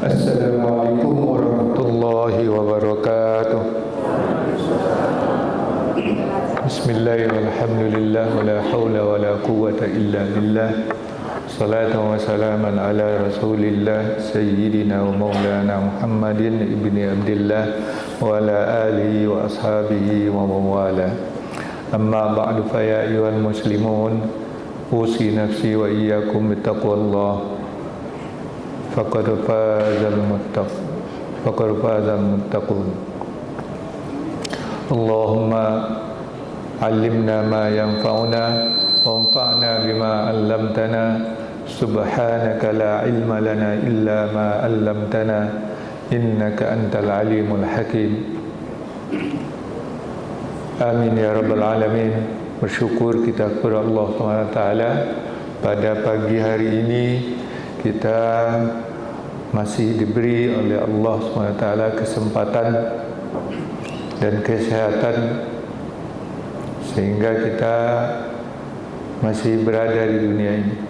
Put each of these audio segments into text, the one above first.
Assalamualaikum warahmatullahi wabarakatuh. Bismillahirrahmanirrahim. Wala hawla wala quwwata illa billah. Salatu wa salaman ala rasulillah Sayyidina wa maulana Muhammadin ibni Abdillah wa ala alihi wa ashabihi wa mawala. Amma ba'du fa ya ayyuhal muslimun, usi nafsi wa iyyakum bittaqwallah. Faqad fazal muttaqun. Allahumma allimna ma yanfa'una wanfa'na bima 'allamtana. Subhanaka la ilma lana illa ma 'allamtana innaka antal alimul hakim. Amin ya rabbal alamin. Bersyukur kita kepada Allah SWT pada pagi hari ini kita masih diberi oleh Allah SWT kesempatan dan kesehatan sehingga kita masih berada di dunia ini,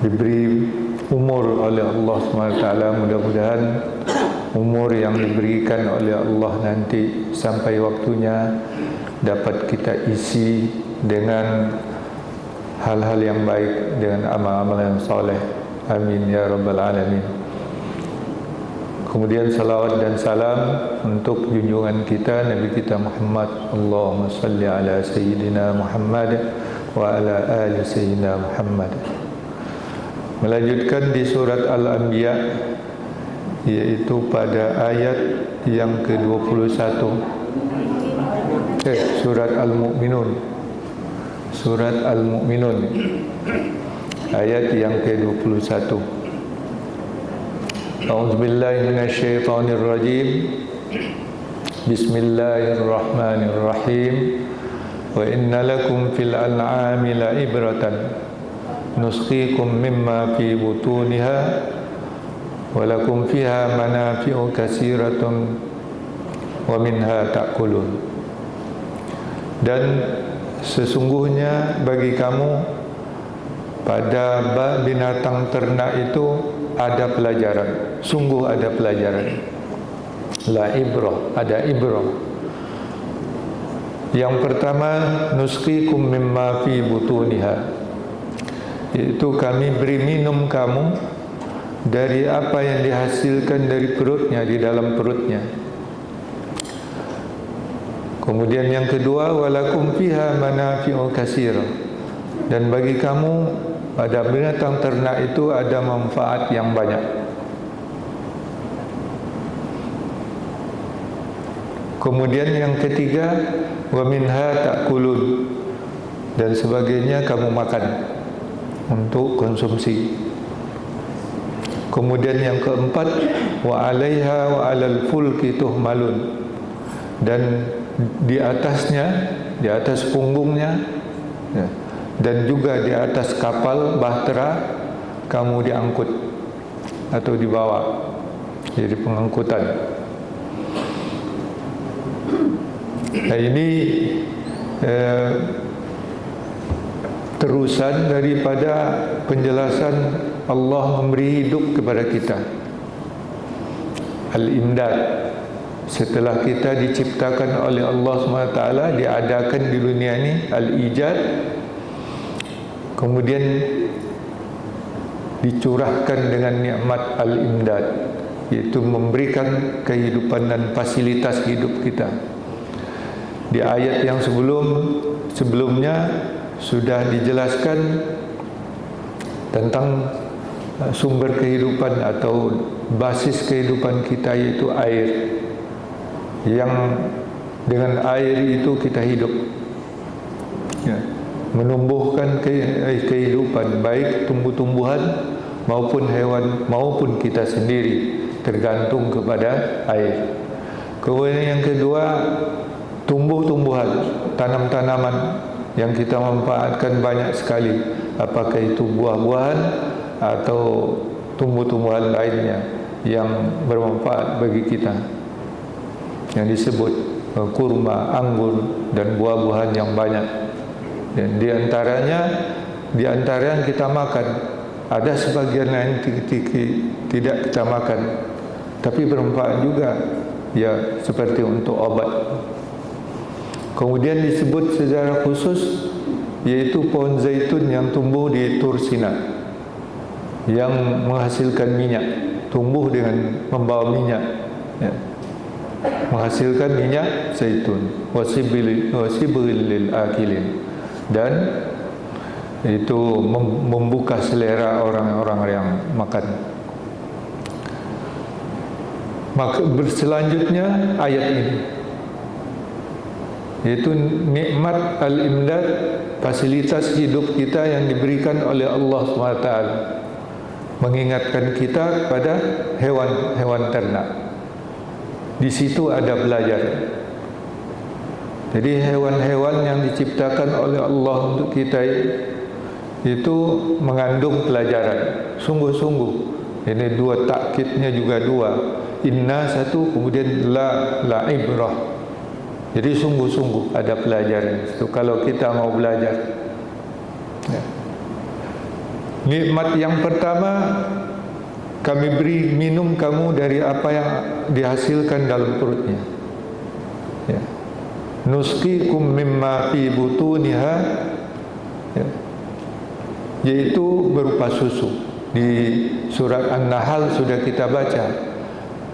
diberi umur oleh Allah SWT. Mudah-mudahan umur yang diberikan oleh Allah nanti sampai waktunya dapat kita isi dengan hal-hal yang baik, dengan amal-amal yang soleh. Amin ya rabbal alamin. Kemudian salawat dan salam untuk junjungan kita Nabi kita Muhammad. Allahumma salli ala Sayyidina Muhammad wa ala ali Sayyidina Muhammad. Melanjutkan di surat Al-Anbiya, yaitu pada ayat yang ke-21, surat Al-Mu'minun. Surat Al-Mu'minun ayat yang ke-21. A'udzubillahi minasyaitonir rajim. Bismillahirrahmanirrahim. Wa inna lakum fil an'ami la'ibratan nusqikum mimma fi butuniha wa lakum fiha manafi'u katsiratun wa minha ta'kulun. Dan sesungguhnya bagi kamu pada binatang ternak itu ada pelajaran. Sungguh ada pelajaran. La ibrah, ada ibrah. Yang pertama, nusqikum mimma fi butuniha, yaitu kami beri minum kamu dari apa yang dihasilkan dari perutnya, di dalam perutnya. Kemudian yang kedua, walakum fiha manafi'u katsira, dan bagi kamu pada binatang ternak itu ada manfaat yang banyak. Kemudian yang ketiga, wa minha ta'kulun, dan sebagainya kamu makan untuk konsumsi. Kemudian yang keempat, wa 'alaiha wa 'alal fulki tuhmalun, dan di atasnya, di atas punggungnya, ya, dan juga di atas kapal bahtera kamu diangkut atau dibawa, jadi pengangkutan. Nah, ini terusan daripada penjelasan Allah memberi hidup kepada kita. Al-imdad. Setelah kita diciptakan oleh Allah SWT, diadakan di dunia ini al-ijad, kemudian dicurahkan dengan nikmat al-imdad, yaitu memberikan kehidupan dan fasilitas hidup kita. Di ayat yang sebelumnya sudah dijelaskan tentang sumber kehidupan atau basis kehidupan kita, yaitu air, yang dengan air itu kita hidup, ya, menumbuhkan kehidupan, baik tumbuh-tumbuhan maupun hewan maupun kita sendiri, tergantung kepada air. Kemudian yang kedua, tumbuh-tumbuhan, tanam-tanaman yang kita manfaatkan banyak sekali, apakah itu buah-buahan atau tumbuh-tumbuhan lainnya yang bermanfaat bagi kita, yang disebut kurma, anggur, dan buah-buahan yang banyak. Dan di antara yang kita makan, Ada sebagian lain tidak kita makan, tapi bermanfaat juga, ya, seperti untuk obat. Kemudian disebut secara khusus yaitu pohon zaitun yang tumbuh di Tur Sina, yang menghasilkan minyak, tumbuh dengan membawa minyak, ya, menghasilkan minyak zaitun, wasibil lil akilin, dan itu membuka selera orang-orang yang makan. Maka selanjutnya ayat ini, yaitu nikmat al-imdad, fasilitas hidup kita yang diberikan oleh Allah SWT, mengingatkan kita pada hewan-hewan ternak. Di situ ada belajar. Jadi hewan-hewan yang diciptakan oleh Allah untuk kita itu mengandung pelajaran. Sungguh-sungguh. Ini dua takkidnya juga dua. Inna satu, kemudian la ibrah. Jadi sungguh-sungguh ada pelajaran. Itu kalau kita mau belajar. Ya. Nikmat yang pertama, kami beri minum kamu dari apa yang dihasilkan dalam perutnya. Ya. Nusqikum mimma fi butuniha, ya, yaitu berupa susu. Di surat An-Nahl sudah kita baca,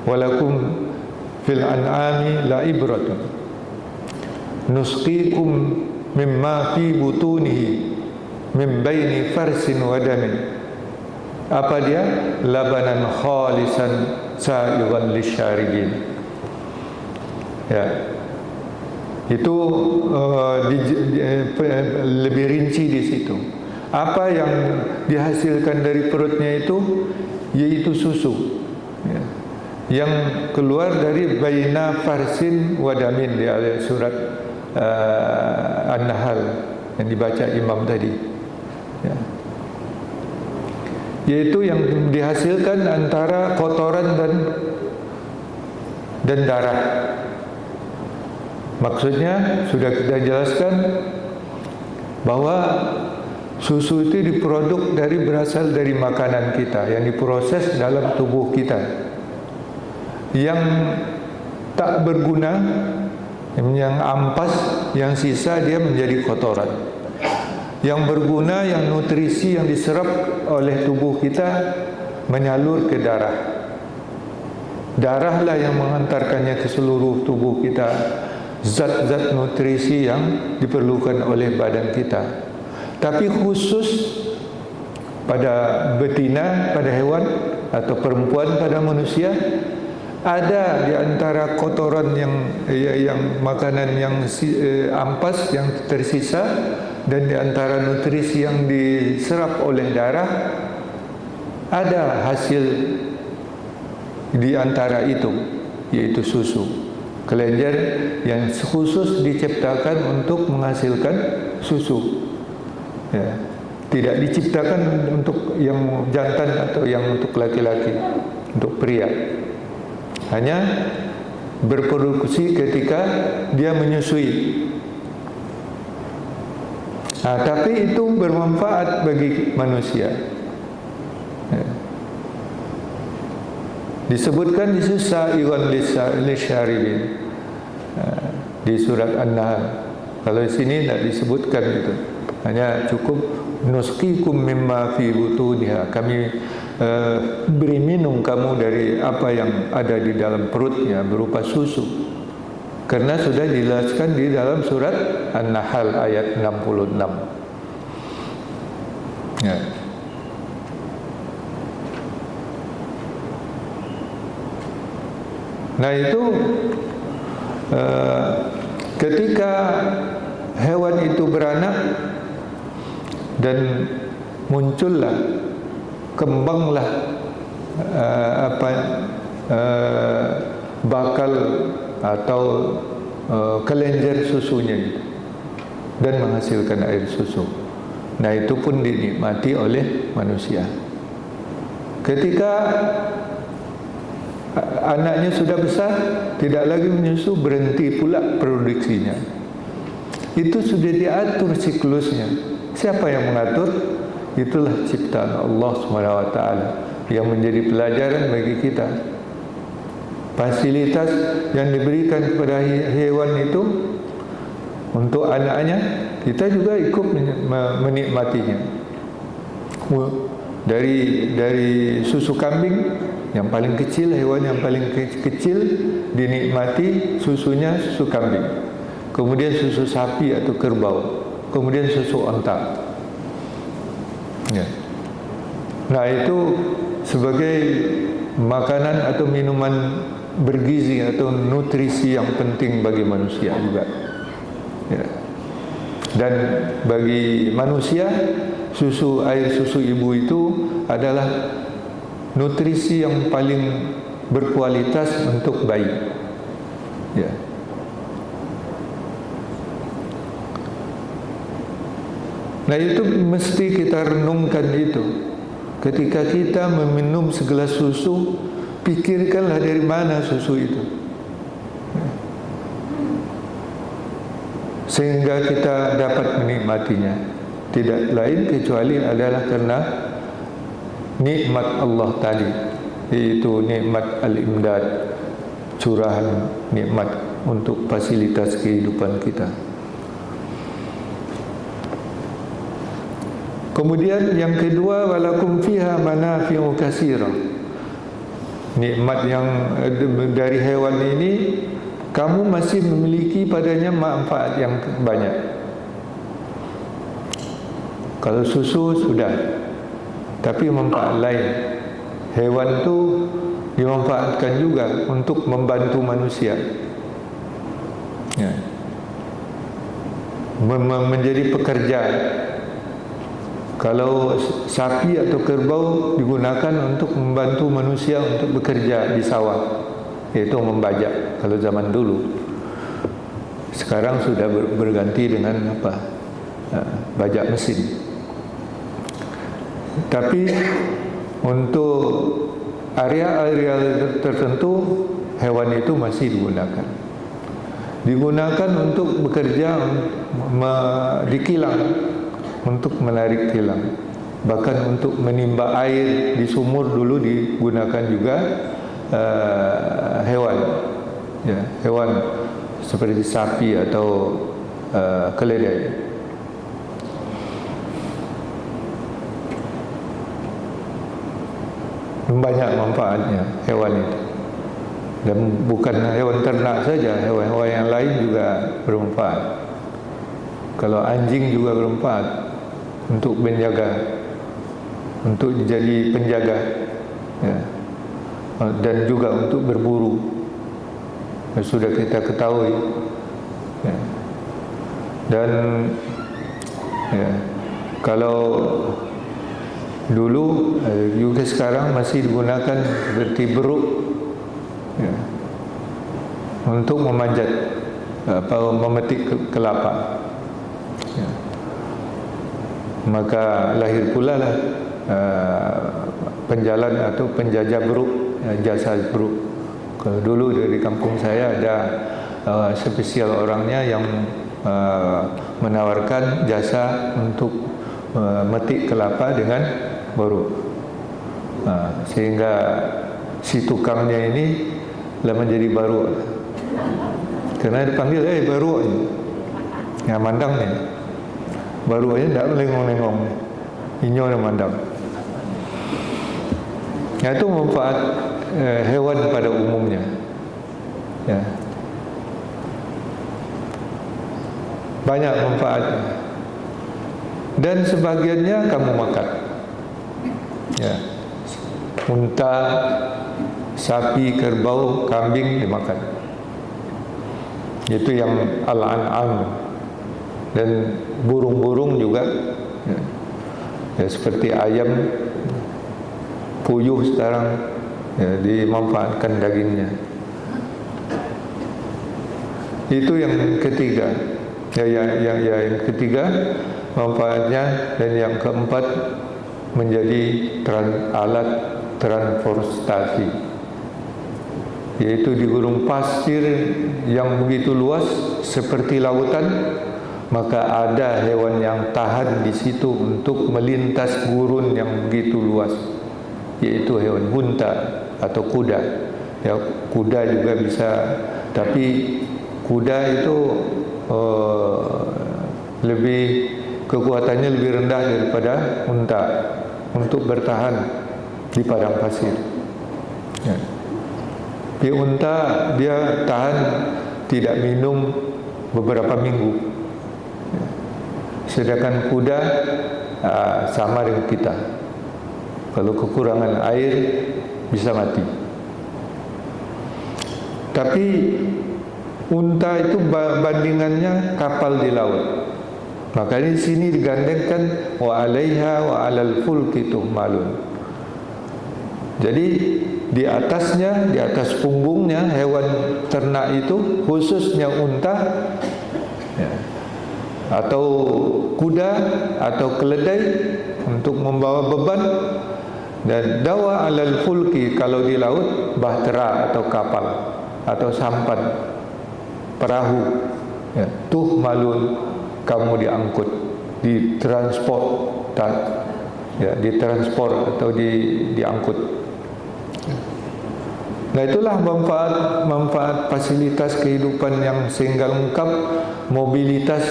walakum fil an'ami la ibratun nusqikum mimma fi butunihi min baini farsin wa damin. Apa dia? Labanan khalisan sa'igan lisyaribin. Ya. Itu lebih rinci di situ. Apa yang dihasilkan dari perutnya itu yaitu susu, ya, yang keluar dari baina farsin wadamin di surat An-Nahl yang dibaca imam tadi, ya, yaitu yang dihasilkan antara kotoran dan darah. Maksudnya sudah kita jelaskan bahwa susu itu berasal dari makanan kita yang diproses dalam tubuh kita. Yang tak berguna, yang ampas, yang sisa dia menjadi kotoran. Yang berguna, yang nutrisi yang diserap oleh tubuh kita menyalur ke darah. Darahlah yang mengantarkannya ke seluruh tubuh kita, zat-zat nutrisi yang diperlukan oleh badan kita. Tapi khusus pada betina, pada hewan, atau perempuan pada manusia, ada di antara kotoran yang makanan yang ampas yang tersisa, dan di antara nutrisi yang diserap oleh darah, ada hasil di antara itu, yaitu susu, kelenjar yang khusus diciptakan untuk menghasilkan susu. Ya, tidak diciptakan untuk yang jantan atau yang untuk laki-laki, untuk pria. Hanya berproduksi ketika dia menyusui. Nah, tapi itu bermanfaat bagi manusia. Ya. Disebutkan di sa'igan lisyaribin di surat An-Nahl. Kalau di sini tidak disebutkan itu. Hanya cukup nusqikum mimma fi butuniha, kami beri minum kamu dari apa yang ada di dalam perutnya berupa susu. Karena sudah dijelaskan di dalam surat An-Nahl ayat 66. Ya. Nah itu ketika hewan itu beranak dan muncullah, kembanglah bakal atau kelenjar susunya itu, dan menghasilkan air susu. Nah itu pun dinikmati oleh manusia. Ketika anaknya sudah besar, tidak lagi menyusu, berhenti pula produksinya. Itu sudah diatur siklusnya. Siapa yang mengatur? itulah ciptaan Allah SWT yang menjadi pelajaran bagi kita. Fasilitas yang diberikan kepada hewan itu untuk anaknya, kita juga ikut menikmatinya. Dari susu kambing yang paling kecil, hewan yang paling kecil dinikmati susunya, susu kambing. Kemudian susu sapi atau kerbau, kemudian susu onta. Ya. Nah, itu sebagai makanan atau minuman bergizi atau nutrisi yang penting bagi manusia juga. Ya. Dan bagi manusia, air susu ibu itu adalah nutrisi yang paling berkualitas untuk bayi. Ya. Nah, itu mesti kita renungkan itu. Ketika kita meminum segelas susu, pikirkanlah dari mana susu itu. Sehingga kita dapat menikmatinya. Tidak lain kecuali adalah karena nikmat Allah tadi, yaitu nikmat al-imdad, curahan nikmat untuk fasilitas kehidupan kita. Kemudian yang kedua, walakum fiha manafi'u katsira. Nikmat yang dari hewan ini, kamu masih memiliki padanya manfaat yang banyak. Kalau susu sudah, tapi manfaat lain. Hewan itu dimanfaatkan juga untuk membantu manusia. Ya. Menjadi pekerja. Kalau sapi atau kerbau digunakan untuk membantu manusia untuk bekerja di sawah, yaitu membajak kalau zaman dulu. Sekarang sudah berganti dengan apa? Bajak mesin. Tapi untuk area-area tertentu hewan itu masih digunakan. Digunakan untuk bekerja di kilang, untuk menarik tilang, bahkan untuk menimba air di sumur dulu digunakan juga hewan, ya, hewan seperti sapi atau keledai. Banyak manfaatnya hewan itu, dan bukan hewan ternak saja, hewan-hewan yang lain juga bermanfaat. Kalau anjing juga bermanfaat untuk menjaga, untuk jadi penjaga, ya, dan juga untuk berburu. Sudah kita ketahui, ya. Dan ya, kalau dulu juga sekarang masih digunakan seperti beruk, ya, untuk memanjat memetik kelapa. Ya. Maka lahir pula lah penjalan atau penjajah beruk, jasa beruk. Kalau dulu di kampung saya ada spesial orangnya yang menawarkan jasa untuk memetik kelapa dengan beruk. Sehingga si tukangnya ini lah menjadi baruk, karena dipanggil baruk yang mandang ni. Baruknya tidak melengong-lengong, inyo yang mandang. Itu manfaat hewan pada umumnya, ya. Banyak manfaatnya, dan sebagiannya kamu makan, ya. Unta, sapi, kerbau, kambing dimakan. Itu yang al-an'am. Dan burung-burung juga, ya, seperti ayam, puyuh sekarang, ya, dimanfaatkan dagingnya. Itu yang ketiga. Yang ketiga manfaatnya, dan yang keempat menjadi alat transportasi, yaitu di gurun pasir yang begitu luas seperti lautan. maka ada hewan yang tahan di situ untuk melintas gurun yang begitu luas, yaitu hewan unta atau kuda. Ya, kuda juga bisa, tapi kuda itu lebih kekuatannya lebih rendah daripada unta untuk bertahan di padang pasir. Ya. Di unta dia tahan tidak minum beberapa minggu. Sedangkan kuda sama dengan kita. Kalau kekurangan air bisa mati. Tapi unta itu bandingannya kapal di laut. Maka di sini digandengkan wa 'alaiha wa 'alal fulki tuhmalun. Jadi di atasnya, di atas punggungnya hewan ternak itu, khususnya unta ya, atau kuda atau keledai untuk membawa beban, dan dawa 'alal fulki kalau di laut bahtera atau kapal atau sampan perahu ya, tuhmalun kamu diangkut, ditransport ya, ditransport atau diangkut. Nah, itulah manfaat fasilitas kehidupan yang sehingga lengkap mobilitas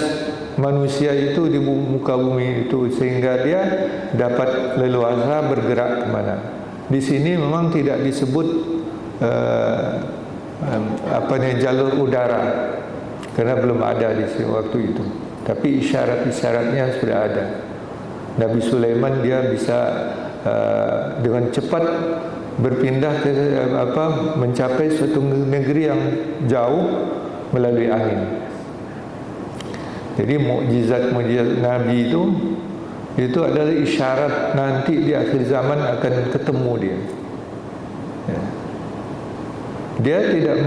manusia itu di muka bumi itu, sehingga dia dapat leluasa bergerak kemana. Di sini memang tidak disebut jalur udara karena belum ada di waktu itu, tapi isyarat-isyaratnya sudah ada. Nabi Sulaiman dia bisa dengan cepat berpindah ke mencapai suatu negeri yang jauh melalui angin. Jadi mukjizat Nabi itu adalah isyarat nanti di akhir zaman akan ketemu dia. Ya. Dia tidak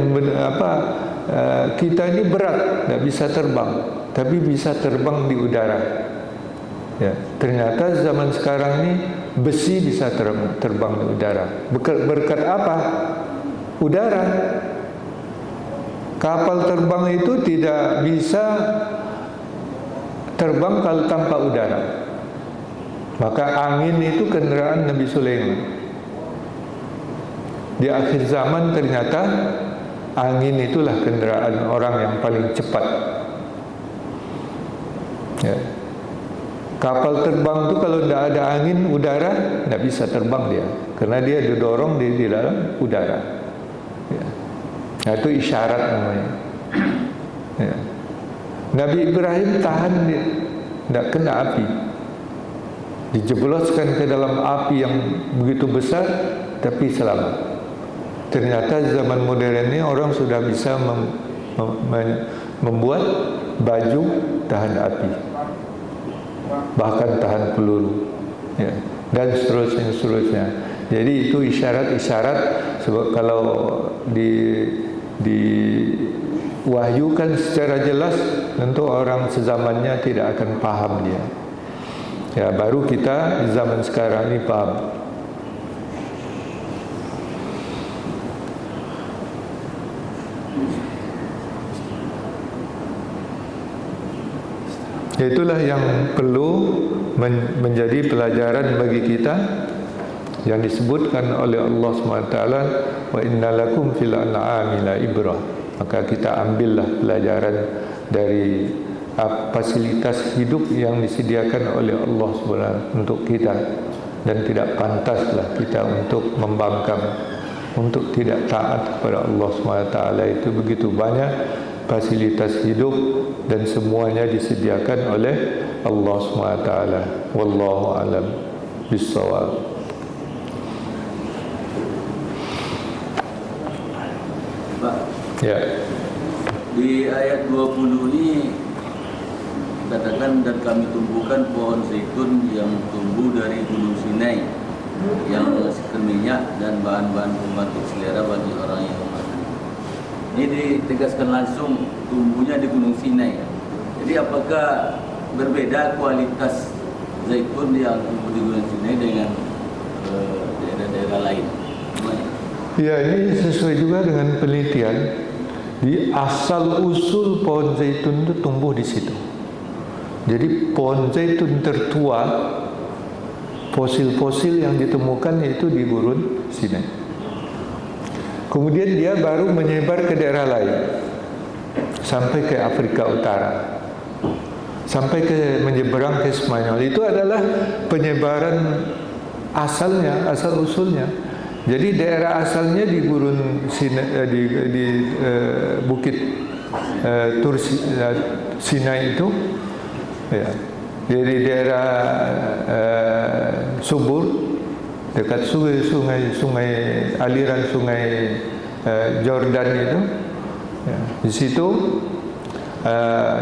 kita ini berat, tidak bisa terbang, tapi bisa terbang di udara. Ya, ternyata zaman sekarang ini besi bisa terbang di udara. Berkat apa? Udara. Kapal terbang itu tidak bisa terbang kalau tanpa udara. Maka angin itu kendaraan Nabi Sulaiman. Di akhir zaman ternyata angin itulah kendaraan orang yang paling cepat. Ya. Kapal terbang itu kalau tidak ada angin udara tidak bisa terbang dia, karena dia didorong di dalam udara. Ya. Nah, itu isyarat namanya. Ya. Nabi Ibrahim tahan dia, tidak kena api, dijebloskan ke dalam api yang begitu besar, tapi selamat. Ternyata zaman modern ini orang sudah bisa membuat baju tahan api, bahkan tahan peluru, ya, dan seterusnya. Jadi itu isyarat-isyarat. Sebab kalau diwahyukan secara jelas, tentu orang sezamannya tidak akan paham dia. Ya, baru kita di zaman sekarang ini paham. Itulah yang perlu menjadi pelajaran bagi kita, yang disebutkan oleh Allah SWT, wa innalakum fil an'ami la ibrah. Maka kita ambillah pelajaran dari fasilitas hidup yang disediakan oleh Allah SWT untuk kita, dan tidak pantaslah kita untuk membangkang, untuk tidak taat kepada Allah SWT. Itu begitu banyak fasilitas hidup dan semuanya disediakan oleh Allah SWT. Wallahu a'lam bissawab. Pak, ya. Di ayat 20 ini katakan, dan kami tumbuhkan pohon zaitun yang tumbuh dari gunung Sinai, yang menghasilkan minyak dan bahan-bahan pembatik selera bagi orang yang makan. Ini ditegaskan langsung tumbuhnya di gunung Sinai. Jadi apakah berbeda kualitas zaitun yang tumbuh di gunung Sinai dengan daerah-daerah lain? Ya, ini sesuai juga dengan penelitian. Di asal usul pohon zaitun itu tumbuh di situ. Jadi pohon zaitun tertua, fosil-fosil yang ditemukan itu di gurun Sinai. Kemudian dia baru menyebar ke daerah lain, sampai ke Afrika Utara, sampai ke menyeberang ke Spanyol. Itu adalah penyebaran asalnya, asal usulnya. Jadi daerah asalnya di gurun Sinai, di bukit Tur Sinai itu, ya, dari daerah subur dekat sungai aliran sungai Jordan itu, ya, di situ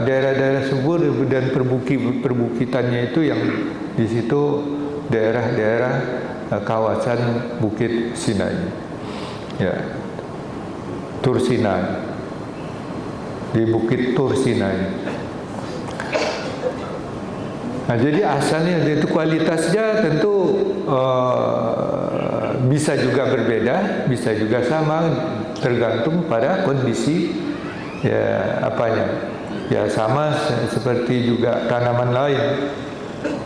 daerah-daerah subur dan perbukitannya itu yang di situ daerah-daerah kawasan Bukit Sinai, ya, Tur Sinai, di Bukit Tur Sinai. Nah, jadi asalnya itu kualitasnya tentu bisa juga berbeda, bisa juga sama, tergantung pada kondisi, ya, apanya. Ya, sama seperti juga tanaman lain.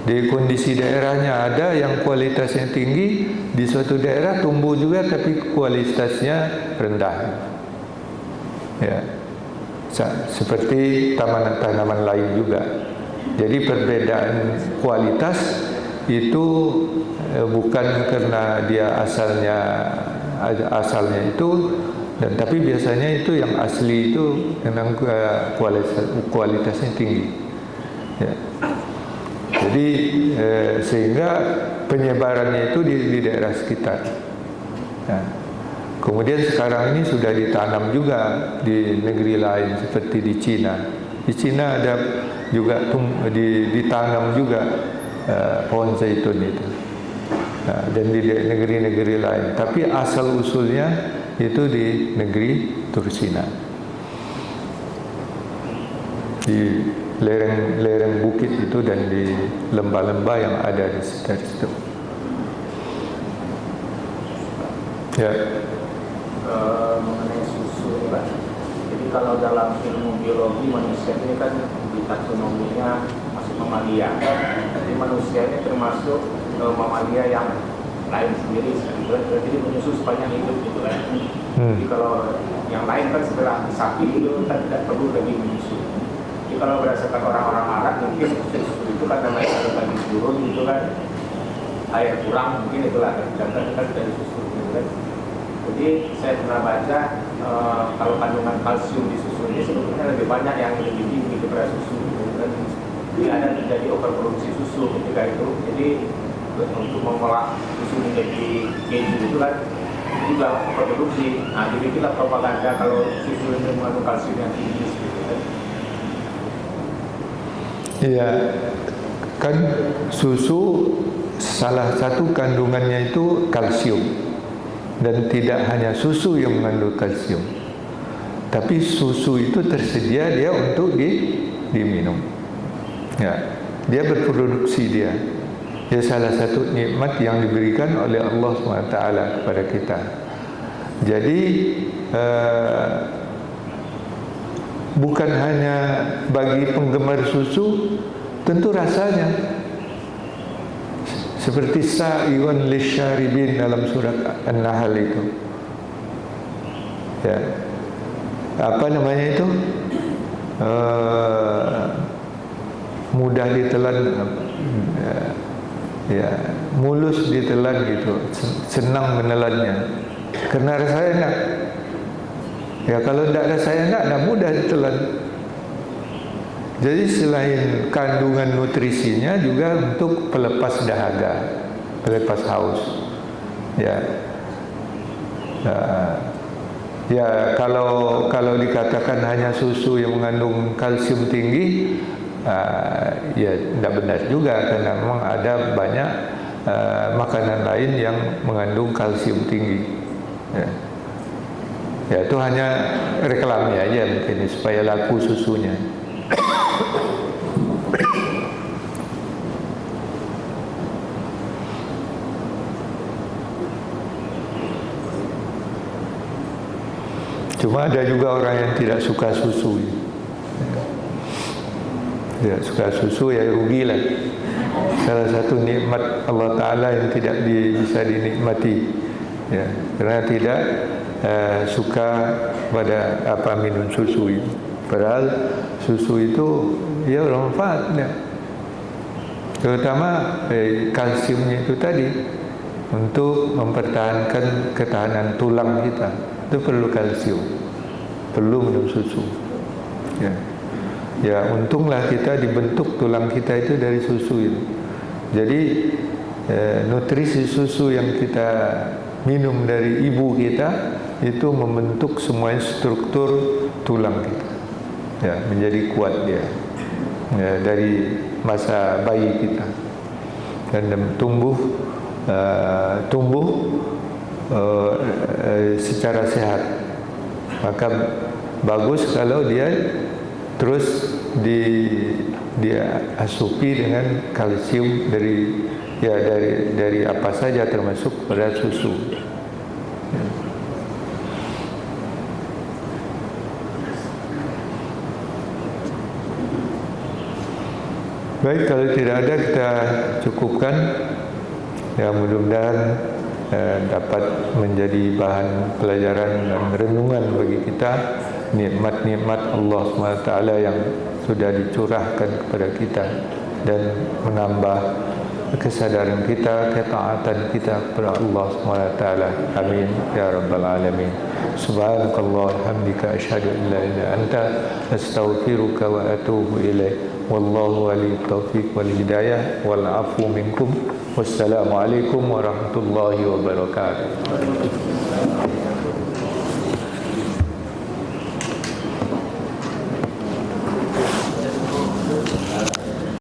Di kondisi daerahnya ada yang kualitasnya tinggi, di suatu daerah tumbuh juga tapi kualitasnya rendah. Ya, seperti tanaman lain juga. Jadi perbedaan kualitas itu bukan karena dia asalnya itu, dan tapi biasanya itu yang asli itu memang kualitasnya tinggi. Ya. Jadi sehingga penyebarannya itu di daerah sekitar. Ya. Kemudian sekarang ini sudah ditanam juga di negeri lain seperti di Cina. Di Cina ada juga ditanam juga pohon zaitun itu, dan di negeri-negeri lain. Tapi asal usulnya itu di negeri Tursina, di lereng bukit itu dan di lembah-lembah yang ada di sekitar situ. Ya. Mengenai susu, Pak. Jadi kalau dalam ilmu biologi manusia ini kan di taksonominya masuk mamalia. Jadi manusia ini termasuk mamalia yang lain sendiri, jadi menyusu sepanjang hidup gitu kan. Jadi kalau yang lain kan setelah sapi itu kan tidak perlu lagi menyusu. Jadi kalau berdasarkan orang-orang Arab mungkin susu itu kan namanya ada lagi turun gitu kan, air kurang mungkin itulah sedangkan kan dari susu gitu kan. Jadi saya pernah baca kalau kandungan kalsium di susu ini sebetulnya lebih banyak yang lebih tinggi daripada susu gitu kan. Jadi ada terjadi overproduksi susu ketika itu. Jadi untuk mengolah susu menjadi keju itu kan juga overproduksi. Nah, dibikinlah propaganda kalau susu ini mengandung kalsium yang tinggi gitu kan. Iya, kan susu salah satu kandungannya itu kalsium. Dan tidak hanya susu yang mengandung kalsium, tapi susu itu tersedia dia untuk diminum. Ya, dia berproduksi dia. Dia salah satu nikmat yang diberikan oleh Allah SWT kepada kita. Jadi bukan hanya bagi penggemar susu, tentu rasanya. Seperti sa'iwan lisyaribin dalam surat An-Nahl itu. Ya. Apa namanya itu? Mudah ditelan, ya, mulus ditelan gitu, senang menelannya. Karena rasanya enak. Ya, kalau tidak rasanya enak, tidak mudah ditelan. Jadi selain kandungan nutrisinya juga untuk pelepas dahaga, pelepas haus. Ya, ya kalau dikatakan hanya susu yang mengandung kalsium tinggi, ya tidak benar juga karena memang ada banyak makanan lain yang mengandung kalsium tinggi. Ya itu hanya reklamnya aja mungkin supaya laku susunya. Cuma ada juga orang yang tidak suka susu. Tidak suka susu ya rugilah. Salah satu nikmat Allah Ta'ala yang tidak bisa dinikmati, ya, karena tidak suka pada minum susu itu. Padahal susu itu ya bermanfaat, ya. Terutama kalsiumnya itu tadi untuk mempertahankan ketahanan tulang kita. Itu perlu kalsium, perlu minum susu, ya. Ya, untunglah kita dibentuk tulang kita itu dari susu itu. Jadi nutrisi susu yang kita minum dari ibu kita itu membentuk semua struktur tulang kita, ya, menjadi kuat dia, ya, dari masa bayi kita, dan tumbuh secara sehat. Maka bagus kalau dia terus dia asupi dengan kalsium dari apa saja termasuk pada susu. Baik, kalau tidak ada kita cukupkan. Ya, mudah-mudahan dapat menjadi bahan pelajaran dan renungan bagi kita nikmat-nikmat Allah SWT yang sudah dicurahkan kepada kita, dan menambah kesadaran kita, ketaatan kita kepada Allah SWT. Amin ya rabbal alamin. Subhanakallah hamdika asyhadu an la ilaha illa anta astaghfiruka wa atubu ilaik. Wallahu waliyut taufiq wal hidayah wal afu minkum. Wassalamualaikum warahmatullahi wabarakatuh.